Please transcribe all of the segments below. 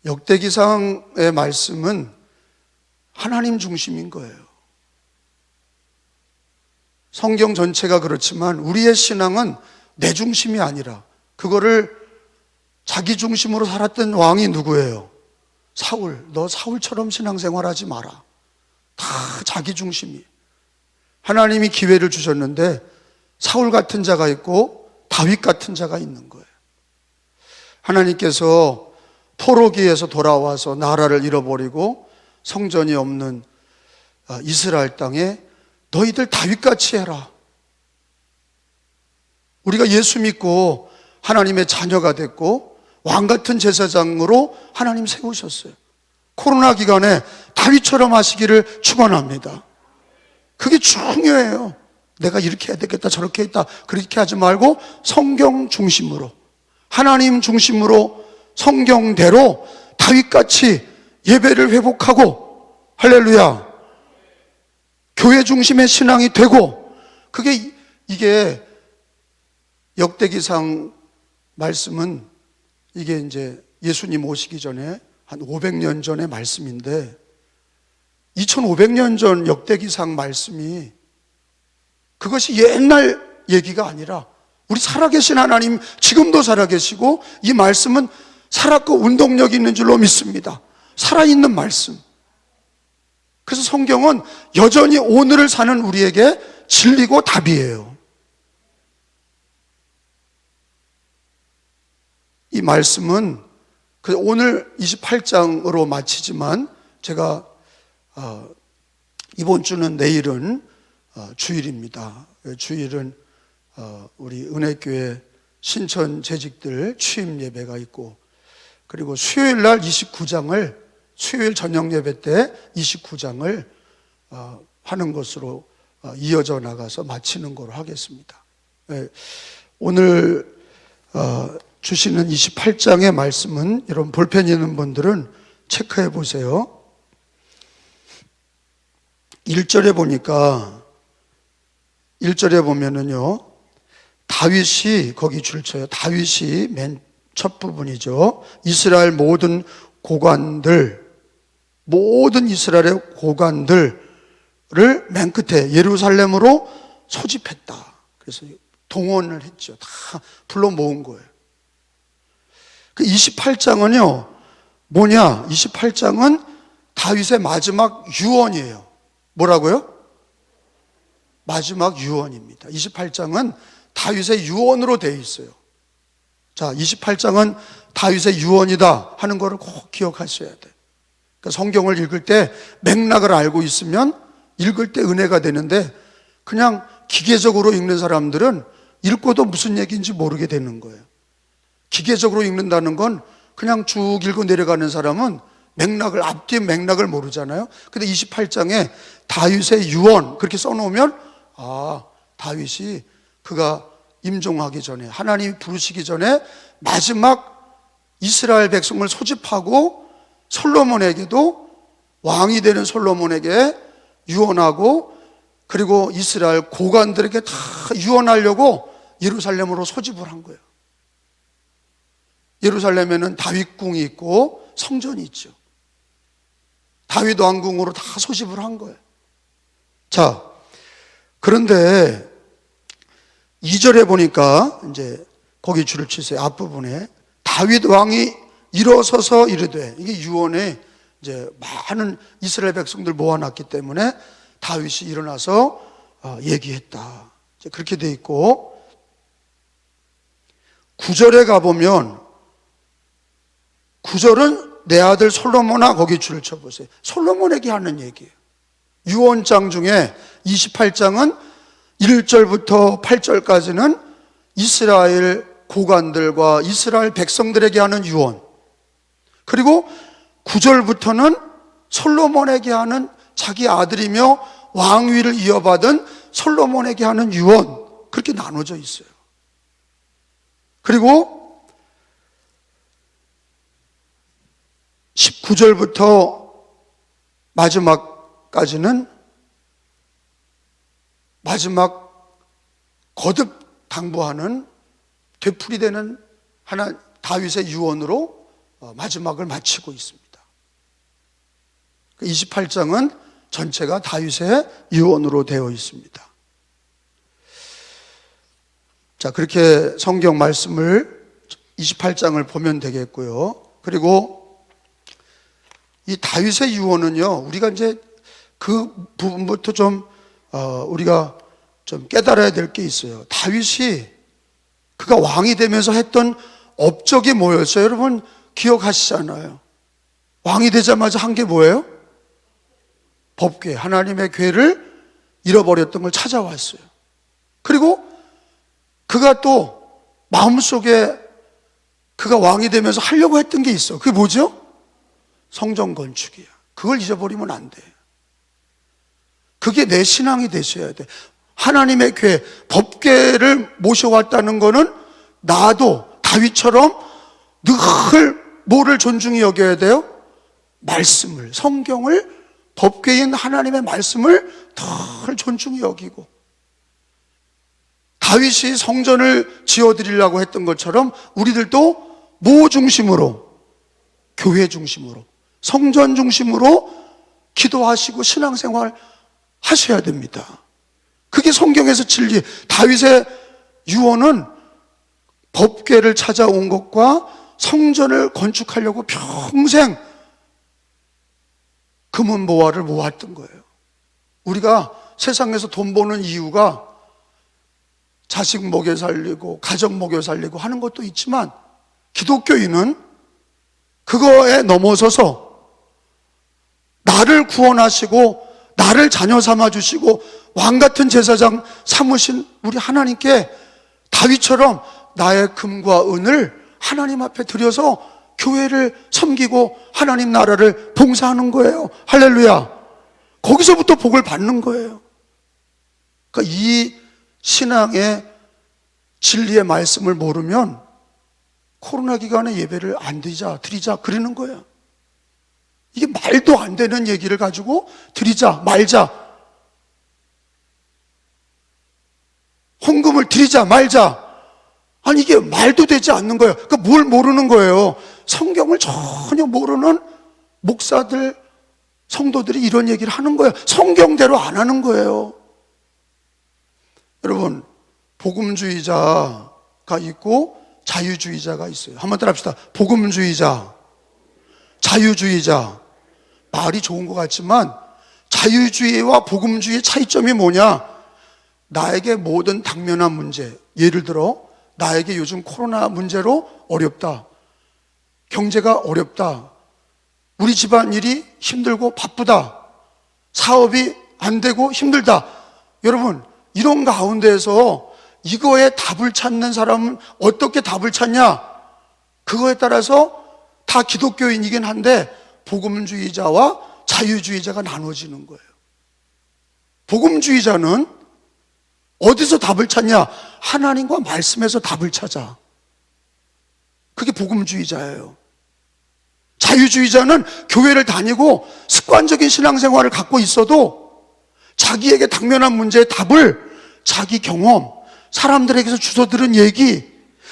역대기상의 말씀은 하나님 중심인 거예요. 성경 전체가 그렇지만 우리의 신앙은 내 중심이 아니라 그거를 자기 중심으로 살았던 왕이 누구예요? 사울. 너 사울처럼 신앙생활하지 마라. 다 자기 중심이. 하나님이 기회를 주셨는데 사울 같은 자가 있고 다윗 같은 자가 있는 거예요. 하나님께서 포로기에서 돌아와서 나라를 잃어버리고 성전이 없는 이스라엘 땅에 너희들 다윗같이 해라. 우리가 예수 믿고 하나님의 자녀가 됐고 왕 같은 제사장으로 하나님 세우셨어요. 코로나 기간에 다윗처럼 하시기를 축원합니다. 그게 중요해요. 내가 이렇게 해야 되겠다 저렇게 했다 그렇게 하지 말고 성경 중심으로, 하나님 중심으로 성경대로 다윗같이 예배를 회복하고, 할렐루야, 교회 중심의 신앙이 되고, 이게 역대기상 말씀은 이게 이제 예수님 오시기 전에 한 500년 전의 말씀인데 2500년 전 역대기상 말씀이 그것이 옛날 얘기가 아니라 우리 살아계신 하나님 지금도 살아계시고 이 말씀은 살았고 운동력이 있는 줄로 믿습니다. 살아있는 말씀. 그래서 성경은 여전히 오늘을 사는 우리에게 진리고 답이에요. 이 말씀은 오늘 28장으로 마치지만 제가 이번 주는 내일은 주일입니다. 주일은 우리 은혜교회 신천 재직들 취임 예배가 있고, 그리고 수요일 날 29장을 수요일 저녁 예배 때 29장을 하는 것으로 이어져 나가서 마치는 거로 하겠습니다. 오늘 주시는 28장의 말씀은 여러분 볼펜 있는 분들은 체크해 보세요. 1절에 보니까 1절에 보면은요, 다윗이 거기 줄쳐요. 다윗이 맨 첫 부분이죠. 이스라엘 모든 이스라엘의 고관들을 맨 끝에 예루살렘으로 소집했다. 그래서 동원을 했죠. 다 불러 모은 거예요. 그 28장은요, 뭐냐? 28장은 다윗의 마지막 유언이에요. 뭐라고요? 마지막 유언입니다. 28장은 다윗의 유언으로 되어 있어요. 자, 28장은 다윗의 유언이다 하는 것을 꼭 기억하셔야 돼요. 그러니까 성경을 읽을 때 맥락을 알고 있으면 읽을 때 은혜가 되는데, 그냥 기계적으로 읽는 사람들은 읽고도 무슨 얘기인지 모르게 되는 거예요. 기계적으로 읽는다는 건 그냥 쭉 읽고 내려가는 사람은 앞뒤 맥락을 모르잖아요. 근데 28장에 다윗의 유언 그렇게 써놓으면 다윗이 그가 임종하기 전에, 하나님이 부르시기 전에 마지막 이스라엘 백성을 소집하고 솔로몬에게도, 왕이 되는 솔로몬에게 유언하고, 그리고 이스라엘 고관들에게 다 유언하려고 예루살렘으로 소집을 한 거예요. 예루살렘에는 다윗궁이 있고 성전이 있죠. 다윗 왕궁으로 다 소집을 한 거예요. 자, 그런데 2절에 보니까 이제 거기 줄을 치세요. 앞부분에 다윗 왕이 일어서서 이르되, 이게 유언에 이제 많은 이스라엘 백성들 모아놨기 때문에 다윗이 일어나서 얘기했다. 이제 그렇게 돼 있고, 9절에 가보면 9절은 내 아들 솔로몬아, 거기 줄을 쳐보세요. 솔로몬에게 하는 얘기예요. 유언장 중에 28장은 1절부터 8절까지는 이스라엘 고관들과 이스라엘 백성들에게 하는 유언, 그리고 9절부터는 솔로몬에게 하는, 자기 아들이며 왕위를 이어받은 솔로몬에게 하는 유언, 그렇게 나눠져 있어요. 그리고 19절부터 마지막까지는 마지막 거듭 당부하는, 되풀이되는 다윗의 유언으로 마지막을 마치고 있습니다. 28장은 전체가 다윗의 유언으로 되어 있습니다. 자, 그렇게 성경 말씀을 28장을 보면 되겠고요. 그리고 이 다윗의 유언은요, 우리가 이제 그 부분부터 우리가 좀 깨달아야 될 게 있어요. 다윗이 그가 왕이 되면서 했던 업적이 뭐였어요? 여러분 기억하시잖아요. 왕이 되자마자 한 게 뭐예요? 법궤, 하나님의 궤를 잃어버렸던 걸 찾아왔어요. 그리고 그가 또 마음속에 그가 왕이 되면서 하려고 했던 게 있어. 그게 뭐죠? 성전 건축이야. 그걸 잊어버리면 안 돼. 그게 내 신앙이 되셔야 돼. 하나님의 궤, 법궤를 모셔왔다는 거는 나도 다윗처럼 늘 뭐를 존중히 여겨야 돼요? 말씀을, 성경을, 법궤인 하나님의 말씀을 늘 존중히 여기고, 다윗이 성전을 지어드리려고 했던 것처럼 우리들도 뭐 중심으로? 교회 중심으로, 성전 중심으로 기도하시고 신앙생활 하셔야 됩니다. 그게 성경에서 진리. 다윗의 유언은 법궤를 찾아온 것과 성전을 건축하려고 평생 금은보화를 모았던 거예요. 우리가 세상에서 돈 버는 이유가 자식 먹여 살리고 가정 먹여 살리고 하는 것도 있지만, 기독교인은 그거에 넘어서서 나를 구원하시고 나를 자녀 삼아 주시고 왕같은 제사장 삼으신 우리 하나님께 다윗처럼 나의 금과 은을 하나님 앞에 드려서 교회를 섬기고 하나님 나라를 봉사하는 거예요. 할렐루야. 거기서부터 복을 받는 거예요. 그러니까 이 신앙의 진리의 말씀을 모르면 코로나 기간에 예배를 안 드리자 그러는 거예요. 이게 말도 안 되는 얘기를 가지고 드리자 말자, 헌금을 드리자 말자, 아니 이게 말도 되지 않는 거예요. 그러니까 뭘 모르는 거예요? 성경을 전혀 모르는 목사들, 성도들이 이런 얘기를 하는 거예요. 성경대로 안 하는 거예요. 여러분, 복음주의자가 있고 자유주의자가 있어요. 한번 따라합시다. 복음주의자, 자유주의자. 말이 좋은 것 같지만 자유주의와 복음주의의 차이점이 뭐냐? 나에게 모든 당면한 문제, 예를 들어 나에게 요즘 코로나 문제로 어렵다, 경제가 어렵다, 우리 집안일이 힘들고 바쁘다, 사업이 안 되고 힘들다. 여러분, 이런 가운데에서 이거에 답을 찾는 사람은 어떻게 답을 찾냐? 그거에 따라서 다 기독교인이긴 한데 복음주의자와 자유주의자가 나눠지는 거예요. 복음주의자는 어디서 답을 찾냐? 하나님과 말씀에서 답을 찾아. 그게 복음주의자예요. 자유주의자는 교회를 다니고 습관적인 신앙생활을 갖고 있어도 자기에게 당면한 문제의 답을 자기 경험, 사람들에게서 주워들은 얘기,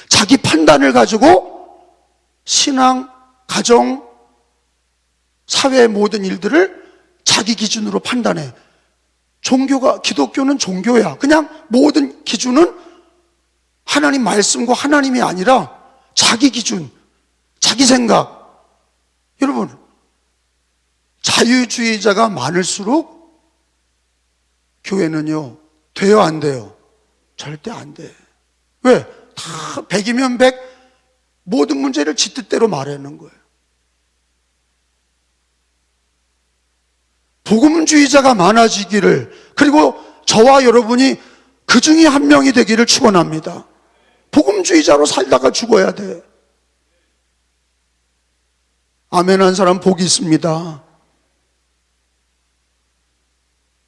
자기 판단을 가지고 신앙, 가정, 사회의 모든 일들을 자기 기준으로 판단해. 기독교는 종교야. 그냥 모든 기준은 하나님 말씀과 하나님이 아니라 자기 기준, 자기 생각. 여러분, 자유주의자가 많을수록 교회는요, 돼요, 안 돼요? 절대 안 돼. 왜? 다 100이면 100, 모든 문제를 지 뜻대로 말하는 거예요. 복음주의자가 많아지기를, 그리고 저와 여러분이 그 중에 한 명이 되기를 축원합니다. 복음주의자로 살다가 죽어야 돼. 아멘한 사람 복이 있습니다.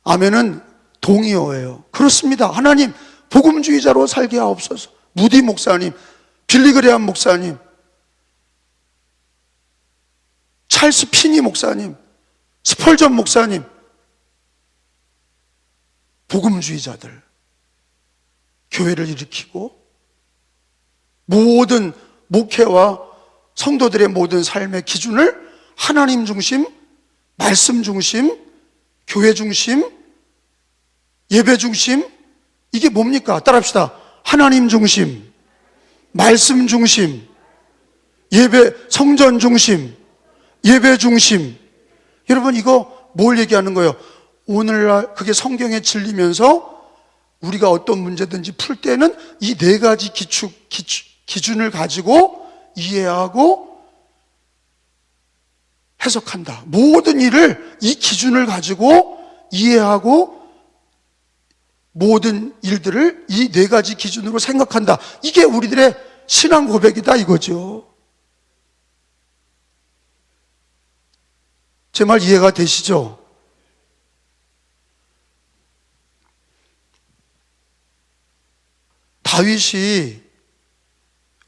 아멘은 동의어예요. 그렇습니다. 하나님 복음주의자로 살게 하옵소서. 무디 목사님, 빌리그레암 목사님, 찰스 피니 목사님, 스펄전 목사님, 복음주의자들, 교회를 일으키고 모든 목회와 성도들의 모든 삶의 기준을 하나님 중심, 말씀 중심, 교회 중심, 예배 중심, 이게 뭡니까? 따라합시다. 하나님 중심, 말씀 중심, 예배, 성전 중심, 예배 중심. 여러분, 이거 뭘 얘기하는 거예요? 오늘날 그게 성경에 진리면서 우리가 어떤 문제든지 풀 때는 이 네 가지 기준을 가지고 이해하고 해석한다. 모든 일을 이 기준을 가지고 이해하고 모든 일들을 이 네 가지 기준으로 생각한다. 이게 우리들의 신앙 고백이다 이거죠. 제 말 이해가 되시죠? 다윗이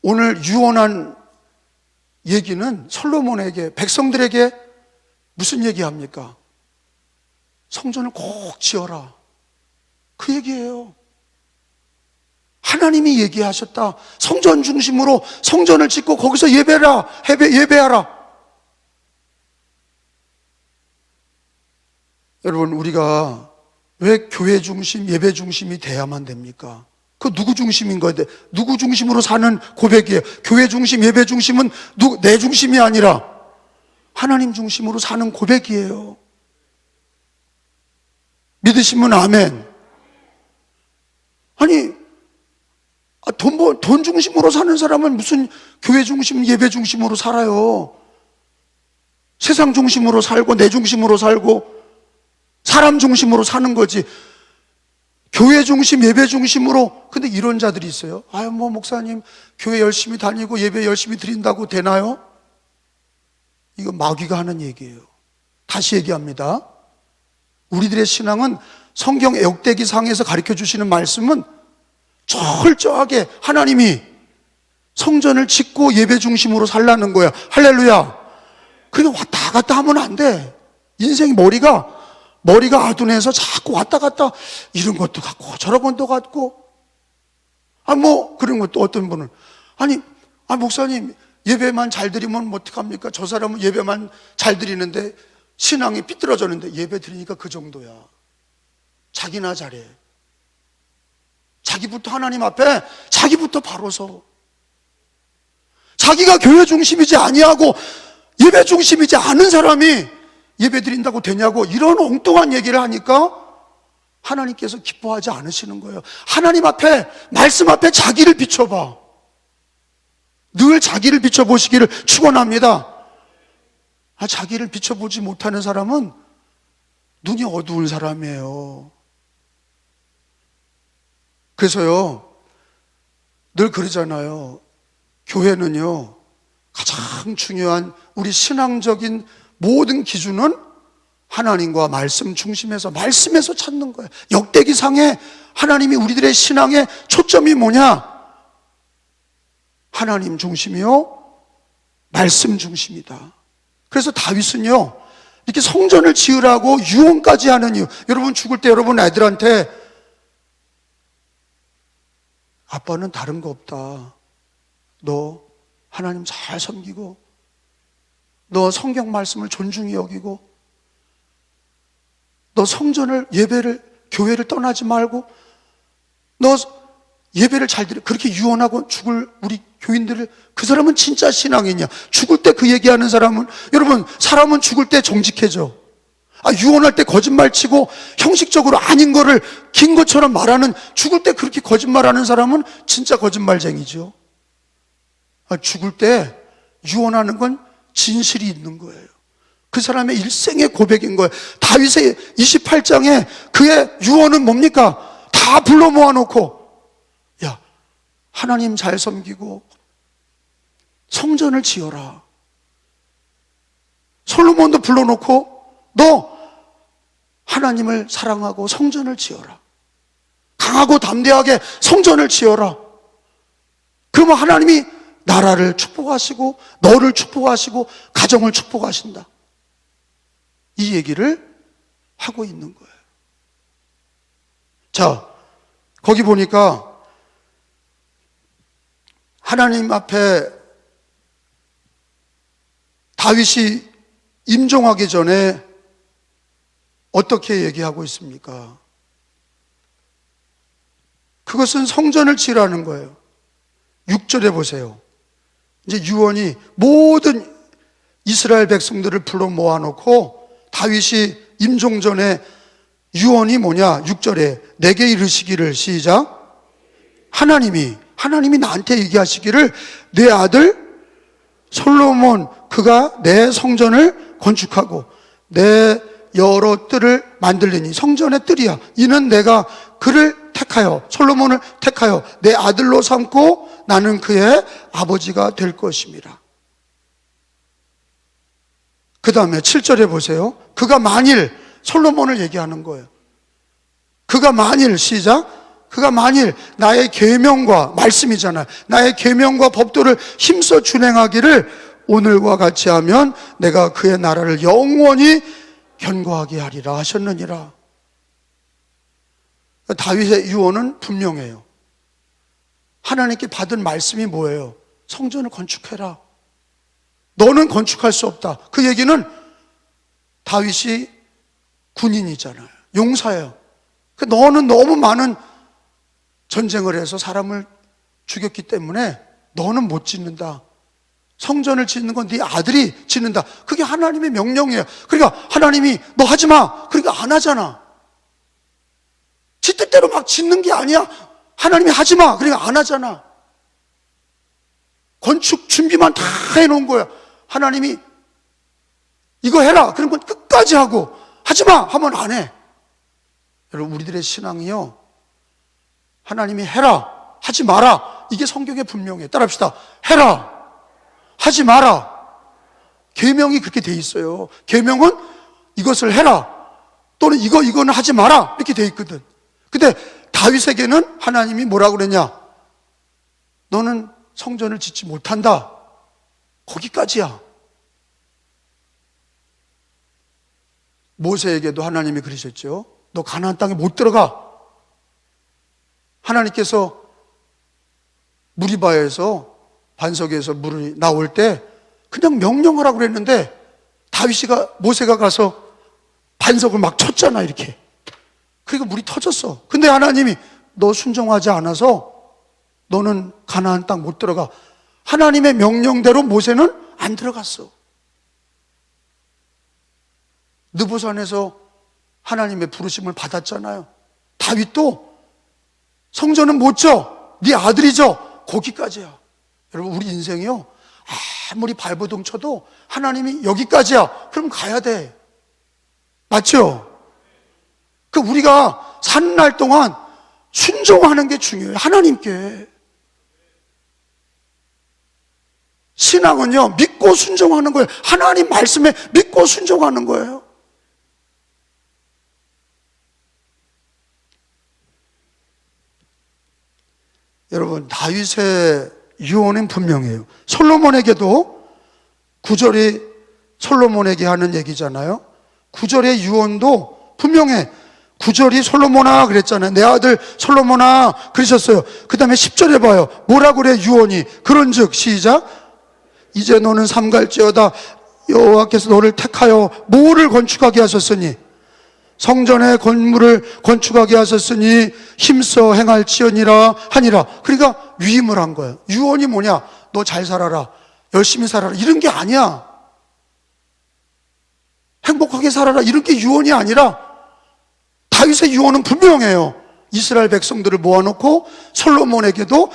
오늘 유언한 얘기는 솔로몬에게, 백성들에게 무슨 얘기합니까? 성전을 꼭 지어라. 그 얘기예요. 하나님이 얘기하셨다. 성전 중심으로 성전을 짓고 거기서 예배하라. 여러분, 우리가 왜 교회 중심, 예배 중심이 돼야만 됩니까? 그 누구 중심인 거예요? 누구 중심으로 사는 고백이에요? 교회 중심, 예배 중심은 내 중심이 아니라 하나님 중심으로 사는 고백이에요. 믿으시면 아멘. 아니, 돈 중심으로 사는 사람은 무슨 교회 중심, 예배 중심으로 살아요. 세상 중심으로 살고 내 중심으로 살고 사람 중심으로 사는 거지. 교회 중심, 예배 중심으로. 근데 이런 자들이 있어요. 아유, 목사님 교회 열심히 다니고 예배 열심히 드린다고 되나요? 이거 마귀가 하는 얘기예요. 다시 얘기합니다. 우리들의 신앙은 성경 애역대기 상에서 가르쳐 주시는 말씀은 철저하게 하나님이 성전을 짓고 예배 중심으로 살라는 거야. 할렐루야. 그냥 왔다 갔다 하면 안 돼. 인생이 머리가 아둔해서 자꾸 왔다 갔다 이런 것도 갖고 저런 것도 갖고 그런 것도 어떤 분은 목사님 예배만 잘 드리면 어떡합니까? 저 사람은 예배만 잘 드리는데 신앙이 삐뚤어졌는데 예배 드리니까 그 정도야. 자기나 잘해. 자기부터 하나님 앞에 자기부터 바로 서. 자기가 교회 중심이지 아니하고 예배 중심이지 않은 사람이 예배 드린다고 되냐고 이런 엉뚱한 얘기를 하니까 하나님께서 기뻐하지 않으시는 거예요. 하나님 앞에, 말씀 앞에 자기를 비춰봐. 늘 자기를 비춰보시기를 축원합니다. 자기를 비춰보지 못하는 사람은 눈이 어두운 사람이에요. 그래서요, 늘 그러잖아요. 교회는요, 가장 중요한 우리 신앙적인 모든 기준은 하나님과 말씀 중심에서, 말씀에서 찾는 거예요. 역대기상에 하나님이 우리들의 신앙의 초점이 뭐냐? 하나님 중심이요, 말씀 중심이다. 그래서 다윗은요, 이렇게 성전을 지으라고 유언까지 하는 이유. 여러분 죽을 때 여러분 애들한테 아빠는 다른 거 없다. 너 하나님 잘 섬기고, 너 성경 말씀을 존중히 여기고, 너 성전을, 예배를, 교회를 떠나지 말고, 너 예배를 잘 드려. 그렇게 유언하고 죽을 우리 교인들을, 그 사람은 진짜 신앙이냐? 죽을 때 그 얘기하는 사람은, 여러분, 사람은 죽을 때 정직해져. 유언할 때 거짓말 치고 형식적으로 아닌 거를 긴 것처럼 말하는, 죽을 때 그렇게 거짓말하는 사람은 진짜 거짓말쟁이죠. 죽을 때 유언하는 건 진실이 있는 거예요. 그 사람의 일생의 고백인 거예요. 다윗의 28장에 그의 유언은 뭡니까? 다 불러 모아놓고, 야, 하나님 잘 섬기고 성전을 지어라. 솔로몬도 불러놓고 너 하나님을 사랑하고 성전을 지어라. 강하고 담대하게 성전을 지어라. 그러면 하나님이 나라를 축복하시고 너를 축복하시고 가정을 축복하신다. 이 얘기를 하고 있는 거예요. 자, 거기 보니까 하나님 앞에 다윗이 임종하기 전에 어떻게 얘기하고 있습니까? 그것은 성전을 지으라는 거예요. 6절에 보세요. 이제 유언이 모든 이스라엘 백성들을 불러 모아놓고 다윗이 임종 전에 유언이 뭐냐? 6절에 내게 이르시기를, 시작. 하나님이 나한테 얘기하시기를 내 아들 솔로몬 그가 내 성전을 건축하고 내 여러 뜰을 만들리니, 성전의 뜰이야. 이는 내가 그를 택하여, 솔로몬을 택하여 내 아들로 삼고 나는 그의 아버지가 될 것임이라. 그 다음에 7절에 보세요. 그가 만일, 솔로몬을 얘기하는 거예요. 그가 만일, 시작. 그가 만일 나의 계명과, 말씀이잖아요, 나의 계명과 법도를 힘써 준행하기를 오늘과 같이 하면 내가 그의 나라를 영원히 견고하게 하리라 하셨느니라. 다윗의 유언은 분명해요. 하나님께 받은 말씀이 뭐예요? 성전을 건축해라. 너는 건축할 수 없다. 그 얘기는 다윗이 군인이잖아요. 용사예요. 너는 너무 많은 전쟁을 해서 사람을 죽였기 때문에 너는 못 짓는다. 성전을 짓는 건 네 아들이 짓는다. 그게 하나님의 명령이에요. 그러니까 하나님이 너 하지 마. 그러니까 안 하잖아. 지 뜻대로 막 짓는 게 아니야. 하나님이 하지 마. 그러니까 안 하잖아. 건축 준비만 다 해놓은 거야. 하나님이 이거 해라. 그런 건 끝까지 하고, 하지 마 하면 안 해. 여러분, 우리들의 신앙이요, 하나님이 해라, 하지 마라, 이게 성경에 분명해요. 따라합시다. 해라, 하지 마라. 계명이 그렇게 돼 있어요. 계명은 이것을 해라 또는 이거는 하지 마라 이렇게 돼 있거든. 근데 다윗에게는 하나님이 뭐라고 그랬냐? 너는 성전을 짓지 못한다. 거기까지야. 모세에게도 하나님이 그러셨죠. 너 가나안 땅에 못 들어가. 하나님께서 무리바에서, 반석에서 물이 나올 때 그냥 명령하라고 그랬는데 모세가 가서 반석을 막 쳤잖아, 이렇게. 그러니까 물이 터졌어. 근데 하나님이 너 순종하지 않아서 너는 가나안 땅 못 들어가. 하나님의 명령대로 모세는 안 들어갔어. 느보산에서 하나님의 부르심을 받았잖아요. 다윗도 성전은 못 져, 네 아들이 져. 거기까지야. 여러분, 우리 인생이요, 아무리 발버둥 쳐도 하나님이 여기까지야. 그럼 가야 돼. 맞죠? 우리가 사는 날 동안 순종하는 게 중요해요. 하나님께. 신앙은요, 믿고 순종하는 거예요. 하나님 말씀에 믿고 순종하는 거예요. 여러분, 다윗의 유언은 분명해요. 솔로몬에게도 9절이 솔로몬에게 하는 얘기잖아요. 9절의 유언도 분명해. 9절이 솔로몬아 그랬잖아요. 내 아들 솔로몬아 그러셨어요. 그 다음에 10절에 봐요. 뭐라 그래 유언이? 그런즉, 시작. 이제 너는 삼갈지어다. 여호와께서 너를 택하여 뭐를 건축하게 하셨으니, 성전의 건물을 건축하게 하셨으니 힘써 행할지언이라 하니라. 그러니까 위임을 한 거예요. 유언이 뭐냐? 너 잘 살아라, 열심히 살아라, 이런 게 아니야. 행복하게 살아라, 이런 게 유언이 아니라, 다윗의 유언은 분명해요. 이스라엘 백성들을 모아놓고 솔로몬에게도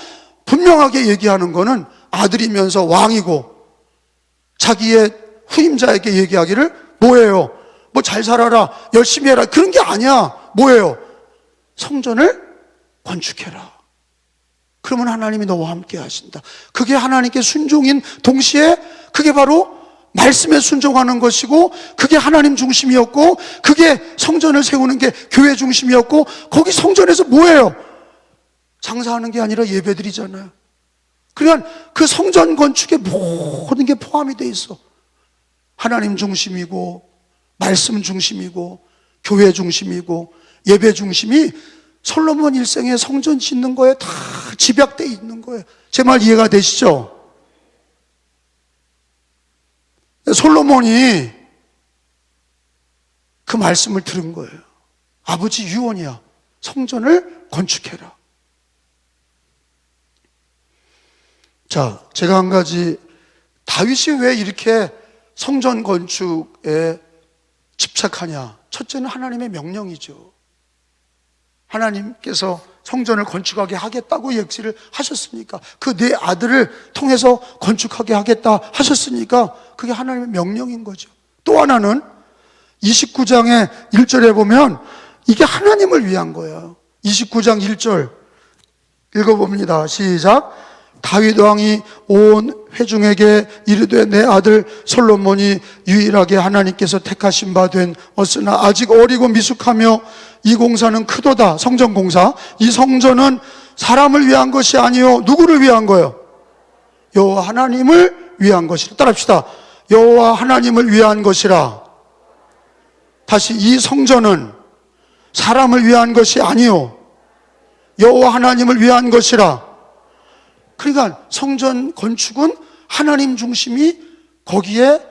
분명하게 얘기하는 거는 아들이면서 왕이고 자기의 후임자에게 얘기하기를 뭐예요? 뭐 잘 살아라, 열심히 해라, 그런 게 아니야. 뭐예요? 성전을 건축해라. 그러면 하나님이 너와 함께 하신다. 그게 하나님께 순종인 동시에 그게 바로 말씀에 순종하는 것이고, 그게 하나님 중심이었고, 그게 성전을 세우는 게 교회 중심이었고, 거기 성전에서 뭐예요? 장사하는 게 아니라 예배드리잖아요. 그러니까 그 성전 건축에 모든 게 포함이 돼 있어. 하나님 중심이고, 말씀 중심이고, 교회 중심이고, 예배 중심이 솔로몬 일생에 성전 짓는 거에 다 집약되어 있는 거예요. 제 말 이해가 되시죠? 솔로몬이 그 말씀을 들은 거예요. 아버지 유언이야. 성전을 건축해라. 자, 제가 한 가지, 다윗이 왜 이렇게 성전 건축에 집착하냐? 첫째는 하나님의 명령이죠. 하나님께서 성전을 건축하게 하겠다고 얘기를 하셨으니까, 그 네 아들을 통해서 건축하게 하겠다 하셨으니까 그게 하나님의 명령인 거죠. 또 하나는 29장의 1절에 보면 이게 하나님을 위한 거예요. 29장 1절 읽어봅니다. 시작. 다윗 왕이 온 회중에게 이르되 내 아들 솔로몬이 유일하게 하나님께서 택하신 바 된 없으나 아직 어리고 미숙하며 이 공사는 크도다. 성전 공사. 이 성전은 사람을 위한 것이 아니요 누구를 위한 거예요? 여호와 하나님을 위한 것이라. 따라합시다. 여호와 하나님을 위한 것이라. 다시, 이 성전은 사람을 위한 것이 아니요 여호와 하나님을 위한 것이라. 그러니까 성전 건축은 하나님 중심이 거기에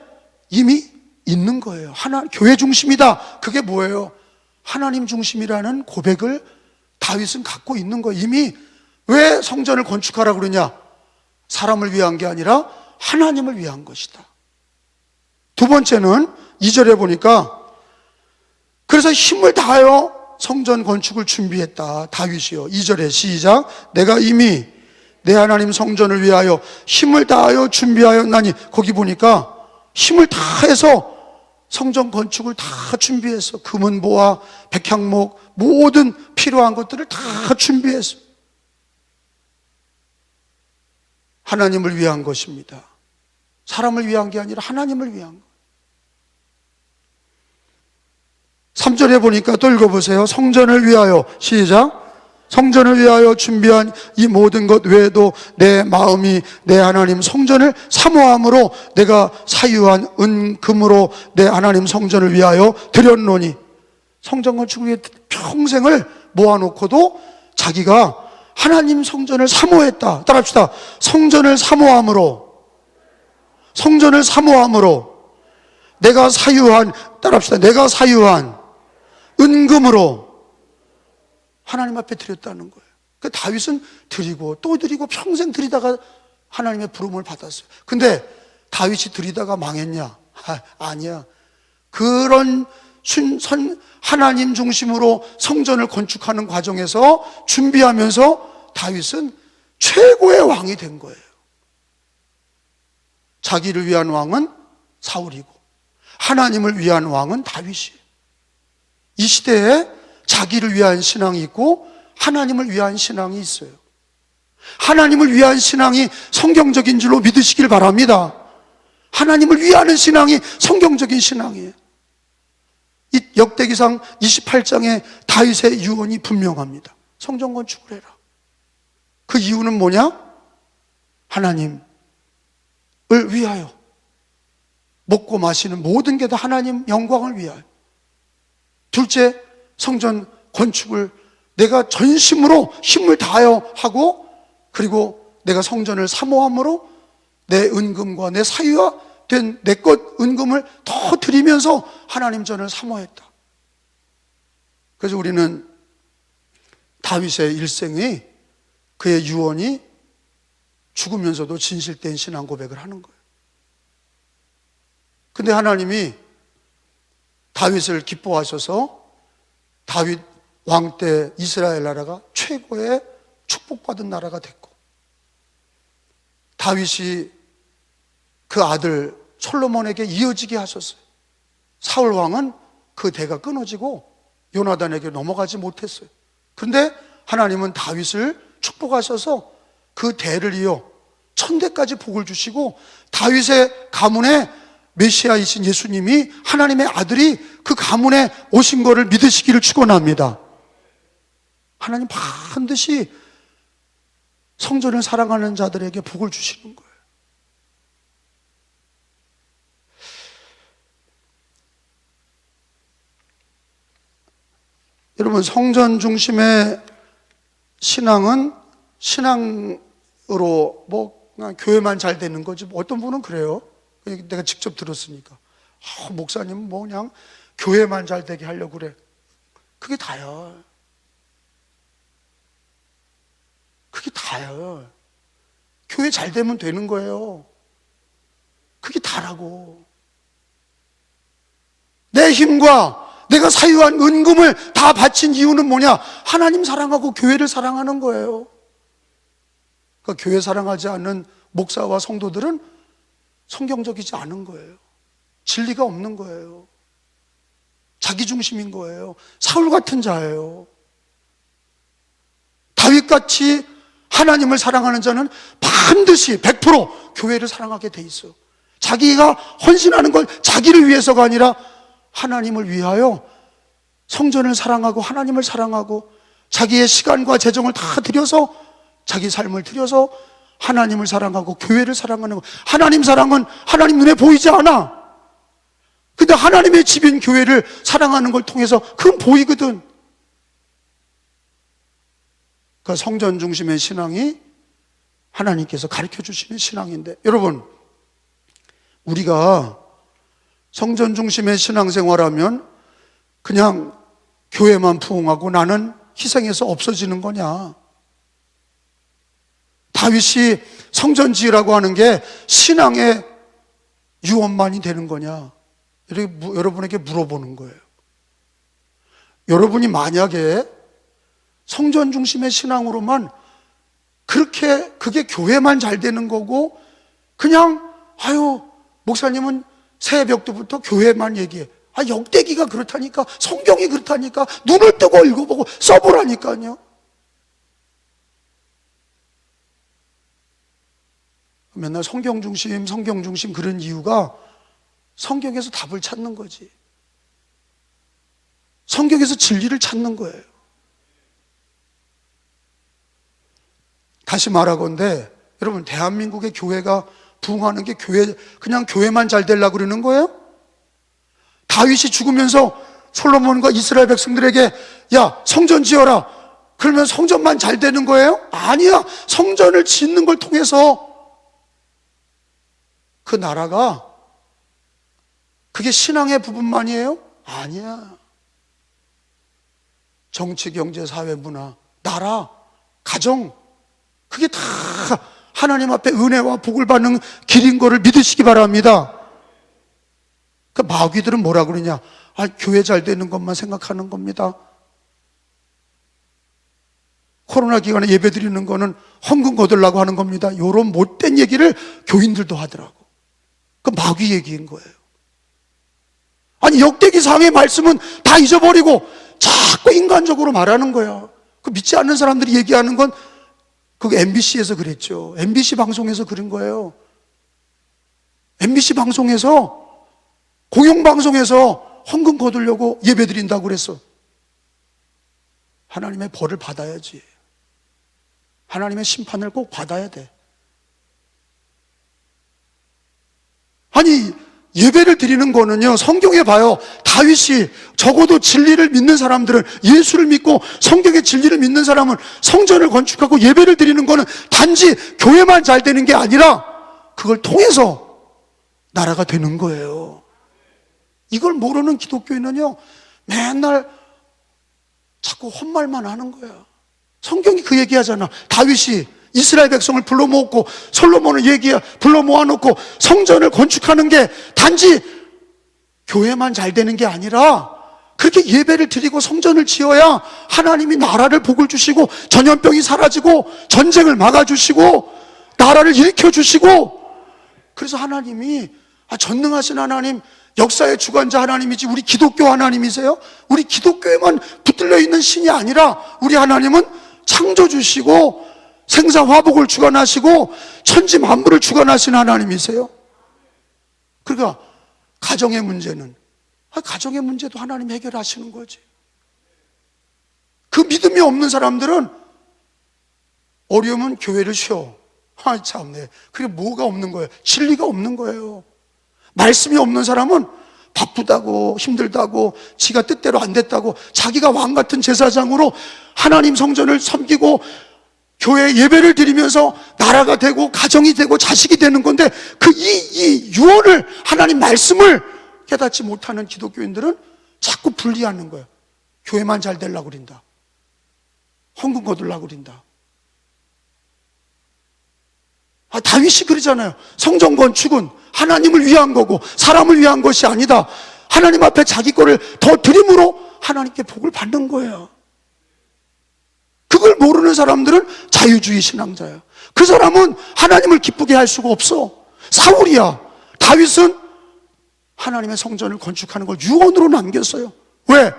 이미 있는 거예요. 교회 중심이다. 그게 뭐예요? 하나님 중심이라는 고백을 다윗은 갖고 있는 거예요. 이미. 왜 성전을 건축하라고 그러냐? 사람을 위한 게 아니라 하나님을 위한 것이다. 두 번째는 2절에 보니까 그래서 힘을 다하여 성전 건축을 준비했다. 다윗이요. 2절에 시작. 내가 이미 내 하나님 성전을 위하여 힘을 다하여 준비하였나니, 거기 보니까 힘을 다해서 성전 건축을 다 준비했어. 금은보화, 백향목, 모든 필요한 것들을 다 준비했어. 하나님을 위한 것입니다. 사람을 위한 게 아니라 하나님을 위한 것. 3절에 보니까 또 읽어보세요. 성전을 위하여, 시작. 성전을 위하여 준비한 이 모든 것 외에도 내 마음이 내 하나님 성전을 사모함으로 내가 사유한 은금으로 내 하나님 성전을 위하여 드렸노니. 성전 건축을 위해 평생을 모아놓고도 자기가 하나님 성전을 사모했다. 따라합시다. 성전을 사모함으로, 성전을 사모함으로 내가 사유한, 따라합시다. 내가 사유한 은금으로 하나님 앞에 드렸다는 거예요. 그 다윗은 드리고 또 드리고 평생 드리다가 하나님의 부름을 받았어요. 근데 다윗이 드리다가 망했냐? 아니야. 그런 하나님 중심으로 성전을 건축하는 과정에서 준비하면서 다윗은 최고의 왕이 된 거예요. 자기를 위한 왕은 사울이고 하나님을 위한 왕은 다윗이에요. 이 시대에 자기를 위한 신앙이 있고 하나님을 위한 신앙이 있어요. 하나님을 위한 신앙이 성경적인 줄로 믿으시길 바랍니다. 하나님을 위하는 신앙이 성경적인 신앙이에요. 이 역대기상 28장에 다윗의 유언이 분명합니다. 성전 건축을 해라. 그 이유는 뭐냐? 하나님을 위하여. 먹고 마시는 모든 게 다 하나님 영광을 위하여. 둘째, 성전 건축을 내가 전심으로 힘을 다하여 하고, 그리고 내가 성전을 사모함으로 내 은금과 내 사유와 된 내 것 은금을 더 드리면서 하나님 전을 사모했다. 그래서 우리는 다윗의 일생이, 그의 유언이 죽으면서도 진실된 신앙 고백을 하는 거예요. 근데 하나님이 다윗을 기뻐하셔서 다윗 왕 때 이스라엘 나라가 최고의 축복받은 나라가 됐고, 다윗이 그 아들 솔로몬에게 이어지게 하셨어요. 사울 왕은 그 대가 끊어지고 요나단에게 넘어가지 못했어요. 그런데 하나님은 다윗을 축복하셔서 그 대를 이어 천대까지 복을 주시고, 다윗의 가문에 메시아이신 예수님이, 하나님의 아들이 그 가문에 오신 것을 믿으시기를 축원합니다. 하나님 반드시 성전을 사랑하는 자들에게 복을 주시는 거예요. 여러분, 성전 중심의 신앙은 신앙으로 그냥 교회만 잘 되는 거지. 어떤 분은 그래요. 내가 직접 들었으니까. 목사님은 뭐 그냥 교회만 잘 되게 하려고 그래. 그게 다야. 그게 다야. 교회 잘 되면 되는 거예요. 그게 다라고. 내 힘과 내가 사유한 은금을 다 바친 이유는 뭐냐? 하나님 사랑하고 교회를 사랑하는 거예요. 그러니까 교회 사랑하지 않는 목사와 성도들은 성경적이지 않은 거예요. 진리가 없는 거예요. 자기중심인 거예요. 사울 같은 자예요. 다윗같이 하나님을 사랑하는 자는 반드시 100% 교회를 사랑하게 돼 있어요. 자기가 헌신하는 걸 자기를 위해서가 아니라 하나님을 위하여 성전을 사랑하고 하나님을 사랑하고 자기의 시간과 재정을 다 들여서 자기 삶을 들여서 하나님을 사랑하고 교회를 사랑하는 거. 하나님 사랑은 하나님 눈에 보이지 않아. 근데 하나님의 집인 교회를 사랑하는 걸 통해서 그건 보이거든. 그 성전 중심의 신앙이 하나님께서 가르쳐 주시는 신앙인데, 여러분, 우리가 성전 중심의 신앙생활하면 그냥 교회만 부흥하고 나는 희생해서 없어지는 거냐? 다윗이 성전 지으라고 하는 게 신앙의 유언만이 되는 거냐? 이렇게 여러분에게 물어보는 거예요. 여러분이 만약에 성전 중심의 신앙으로만 그렇게 그게 교회만 잘 되는 거고 그냥 목사님은 새벽부터 교회만 얘기해. 역대기가 그렇다니까, 성경이 그렇다니까, 눈을 뜨고 읽어보고 써보라니까요. 맨날 성경 중심 그런 이유가 성경에서 답을 찾는 거지. 성경에서 진리를 찾는 거예요. 다시 말하건대, 여러분, 대한민국의 교회가 부흥하는 게 그냥 교회만 잘 되려고 그러는 거예요? 다윗이 죽으면서 솔로몬과 이스라엘 백성들에게 야, 성전 지어라. 그러면 성전만 잘 되는 거예요? 아니야. 성전을 짓는 걸 통해서 그 나라가 그게 신앙의 부분만이에요? 아니야. 정치, 경제, 사회, 문화, 나라, 가정, 그게 다 하나님 앞에 은혜와 복을 받는 길인 거를 믿으시기 바랍니다. 그 마귀들은 뭐라 그러냐? 교회 잘 되는 것만 생각하는 겁니다. 코로나 기간에 예배 드리는 거는 헌금 거두려고 하는 겁니다. 이런 못된 얘기를 교인들도 하더라고. 그 마귀 얘기인 거예요. 역대기상의 말씀은 다 잊어버리고 자꾸 인간적으로 말하는 거야. 그 믿지 않는 사람들이 얘기하는 건 그거 MBC에서 그랬죠. MBC 방송에서 그런 거예요. MBC 방송에서, 공영방송에서 헌금 거두려고 예배 드린다고 그랬어. 하나님의 벌을 받아야지. 하나님의 심판을 꼭 받아야 돼. 예배를 드리는 거는요, 성경에 봐요. 다윗이 적어도 진리를 믿는 사람들은, 예수를 믿고 성경의 진리를 믿는 사람은 성전을 건축하고 예배를 드리는 거는 단지 교회만 잘 되는 게 아니라 그걸 통해서 나라가 되는 거예요. 이걸 모르는 기독교인은요, 맨날 자꾸 헛말만 하는 거야. 성경이 그 얘기하잖아. 다윗이 이스라엘 백성을 불러 모았고 솔로몬을 불러 모아놓고 성전을 건축하는 게 단지 교회만 잘 되는 게 아니라 그렇게 예배를 드리고 성전을 지어야 하나님이 나라를 복을 주시고 전염병이 사라지고 전쟁을 막아주시고 나라를 일으켜주시고, 그래서 하나님이 전능하신 하나님, 역사의 주관자 하나님이지 우리 기독교 하나님이세요? 우리 기독교에만 붙들려 있는 신이 아니라 우리 하나님은 창조주시고 생사화복을 주관하시고 천지 만물을 주관하시는 하나님이세요. 그러니까 가정의 문제는 가정의 문제도 하나님 해결하시는 거지. 그 믿음이 없는 사람들은 어려우면 교회를 쉬어. 참네. 그게 뭐가 없는 거예요? 진리가 없는 거예요. 말씀이 없는 사람은 바쁘다고 힘들다고 지가 뜻대로 안 됐다고 자기가 왕 같은 제사장으로 하나님 성전을 섬기고 교회 예배를 드리면서 나라가 되고 가정이 되고 자식이 되는 건데 이 유언을, 하나님 말씀을 깨닫지 못하는 기독교인들은 자꾸 분리하는 거예요. 교회만 잘 되려고 그린다. 헌금 거두려고 그린다. 다윗이 그러잖아요. 성전 건축은 하나님을 위한 거고 사람을 위한 것이 아니다. 하나님 앞에 자기 거를 더 드림으로 하나님께 복을 받는 거예요. 그걸 모르는 사람들은 자유주의 신앙자예요. 그 사람은 하나님을 기쁘게 할 수가 없어. 사울이야. 다윗은 하나님의 성전을 건축하는 걸 유언으로 남겼어요. 왜?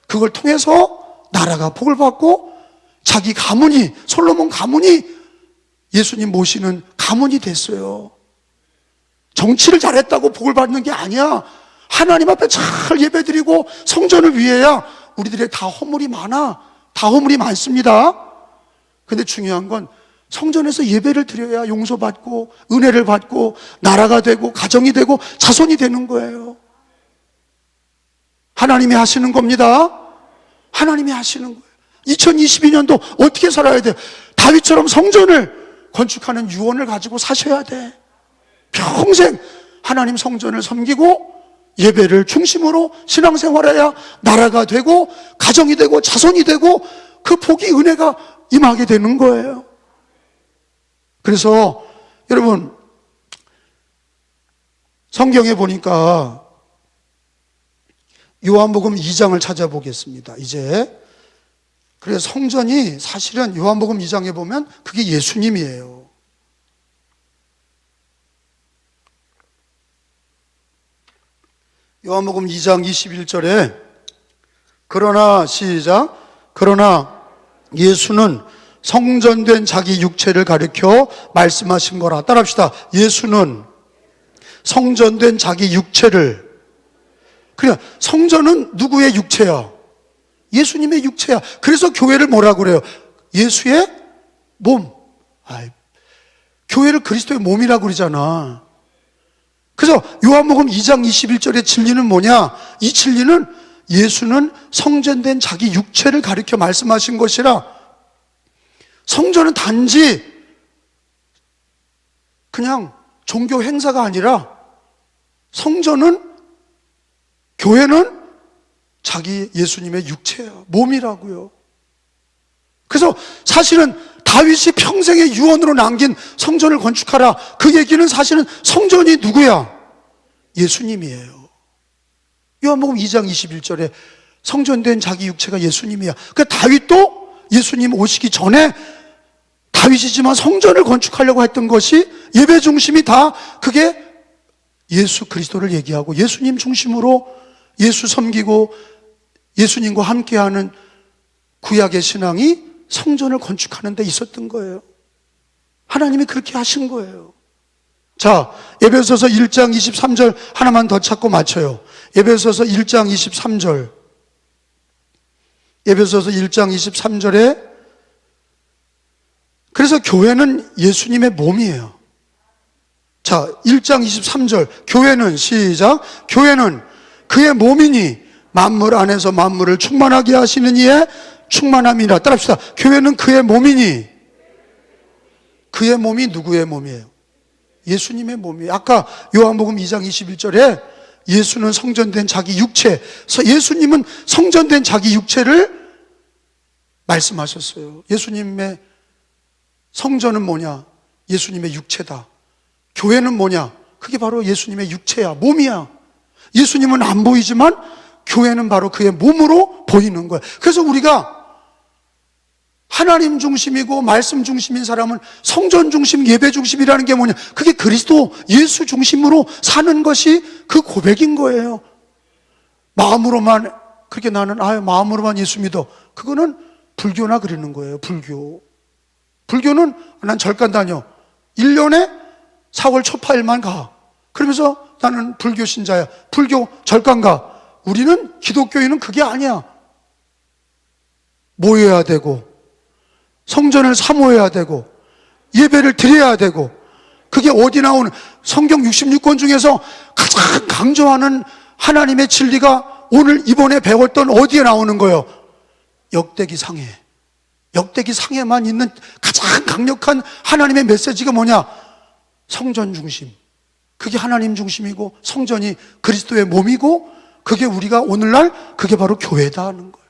그걸 통해서 나라가 복을 받고 자기 가문이, 솔로몬 가문이 예수님 모시는 가문이 됐어요. 정치를 잘했다고 복을 받는 게 아니야. 하나님 앞에 잘 예배드리고 성전을 위해야. 우리들의 다 허물이 많아. 다 허물이 많습니다. 근데 중요한 건 성전에서 예배를 드려야 용서받고 은혜를 받고 나라가 되고 가정이 되고 자손이 되는 거예요. 하나님이 하시는 겁니다. 하나님이 하시는 거예요. 2022년도 어떻게 살아야 돼요? 다윗처럼 성전을 건축하는 유언을 가지고 사셔야 돼. 평생 하나님 성전을 섬기고 예배를 중심으로 신앙생활해야 나라가 되고 가정이 되고 자손이 되고 그 복이, 은혜가 임하게 되는 거예요. 그래서 여러분, 성경에 보니까 요한복음 2장을 찾아보겠습니다. 이제 그래서 성전이 사실은 요한복음 2장에 보면 그게 예수님이에요. 요한복음 2장 21절에 그러나, 시작, 그러나 예수는 성전된 자기 육체를 가리켜 말씀하신 거라. 따라합시다. 예수는 성전된 자기 육체를. 그냥 성전은 누구의 육체야? 예수님의 육체야. 그래서 교회를 뭐라고 그래요? 예수의 몸. 교회를 그리스도의 몸이라고 그러잖아. 그래서 요한복음 2장 21절의 진리는 뭐냐? 이 진리는 예수는 성전된 자기 육체를 가리켜 말씀하신 것이라. 성전은 단지 그냥 종교 행사가 아니라 성전은, 교회는 자기 예수님의 육체야, 몸이라고요. 그래서 사실은 다윗이 평생의 유언으로 남긴 성전을 건축하라, 그 얘기는 사실은 성전이 누구야? 예수님이에요. 요한복음 2장 21절에 성전된 자기 육체가 예수님이야. 그러니까 다윗도 예수님 오시기 전에 다윗이지만 성전을 건축하려고 했던 것이, 예배 중심이 다 그게 예수 그리스도를 얘기하고 예수님 중심으로 예수 섬기고 예수님과 함께하는 구약의 신앙이 성전을 건축하는 데 있었던 거예요. 하나님이 그렇게 하신 거예요. 자, 에베소서 1장 23절 하나만 더 찾고 맞춰요. 에베소서 1장 23절. 에베소서 1장 23절에 그래서 교회는 예수님의 몸이에요. 자, 1장 23절. 교회는, 시작, 교회는 그의 몸이니 만물 안에서 만물을 충만하게 하시는 이의 충만함이라. 따라합시다. 교회는 그의 몸이니. 그의 몸이 누구의 몸이에요? 예수님의 몸이에요. 아까 요한복음 2장 21절에 예수는 성전된 자기 육체, 예수님은 성전된 자기 육체를 말씀하셨어요. 예수님의 성전은 뭐냐? 예수님의 육체다. 교회는 뭐냐? 그게 바로 예수님의 육체야, 몸이야. 예수님은 안 보이지만 교회는 바로 그의 몸으로 보이는 거야. 그래서 우리가 하나님 중심이고 말씀 중심인 사람은 성전 중심, 예배 중심이라는 게 뭐냐? 그게 그리스도 예수 중심으로 사는 것이 그 고백인 거예요. 마음으로만, 그렇게 나는 마음으로만 예수 믿어. 그거는 불교나 그러는 거예요. 불교는 난 절간 다녀. 1년에 4월 초파일만 가. 그러면서 나는 불교 신자야. 불교 절간 가. 우리는, 기독교인은 그게 아니야. 모여야 되고 성전을 사모해야 되고 예배를 드려야 되고. 그게 어디 나오는, 성경 66권 중에서 가장 강조하는 하나님의 진리가 오늘 이번에 배웠던 어디에 나오는 거예요? 역대기 상해. 역대기 상에만 있는 가장 강력한 하나님의 메시지가 뭐냐? 성전 중심. 그게 하나님 중심이고 성전이 그리스도의 몸이고 그게 우리가 오늘날 그게 바로 교회다 하는 거예요.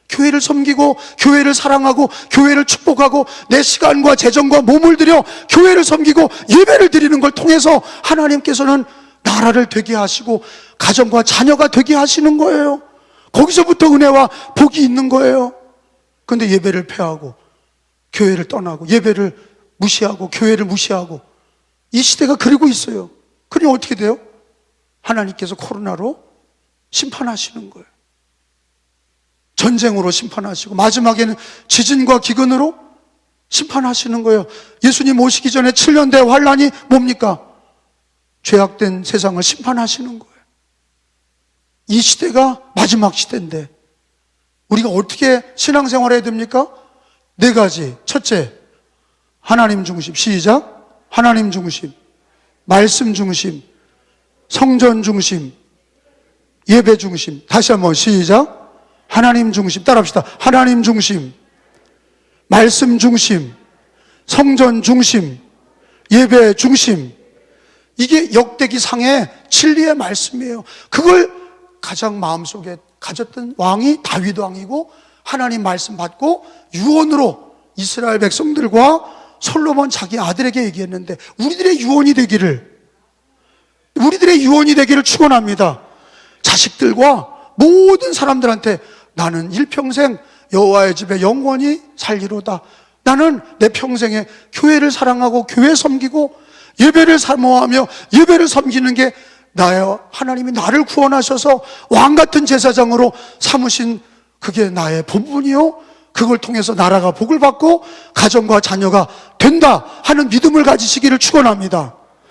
교회를 섬기고 교회를 사랑하고 교회를 축복하고 내 시간과 재정과 몸을 들여 교회를 섬기고 예배를 드리는 걸 통해서 하나님께서는 나라를 되게 하시고 가정과 자녀가 되게 하시는 거예요. 거기서부터 은혜와 복이 있는 거예요. 그런데 예배를 폐하고 교회를 떠나고 예배를 무시하고 교회를 무시하고 이 시대가 그러고 있어요. 그러니 어떻게 돼요? 하나님께서 코로나로 심판하시는 거예요. 전쟁으로 심판하시고 마지막에는 지진과 기근으로 심판하시는 거예요. 예수님 오시기 전에 7년대 환란이 뭡니까? 죄악된 세상을 심판하시는 거예요. 이 시대가 마지막 시대인데 우리가 어떻게 신앙생활 해야 됩니까? 4가지. 첫째, 하나님 중심. 시작. 하나님 중심, 말씀 중심, 성전 중심, 예배 중심. 다시 한번 시작. 하나님 중심. 따라합시다. 하나님 중심, 말씀 중심, 성전 중심, 예배 중심. 이게 역대기 상의 진리의 말씀이에요. 그걸 가장 마음속에 가졌던 왕이 다윗 왕이고 하나님 말씀 받고 유언으로 이스라엘 백성들과 솔로몬 자기 아들에게 얘기했는데 우리들의 유언이 되기를 축원합니다. 자식들과 모든 사람들한테 나는 일평생 여호와의 집에 영원히 살리로다. 나는 내 평생에 교회를 사랑하고 교회 섬기고 예배를 사모하며 예배를 섬기는 게 나의 하나님이 나를 구원하셔서 왕같은 제사장으로 삼으신 그게 나의 본분이요, 그걸 통해서 나라가 복을 받고 가정과 자녀가 된다 하는 믿음을 가지시기를 축원합니다.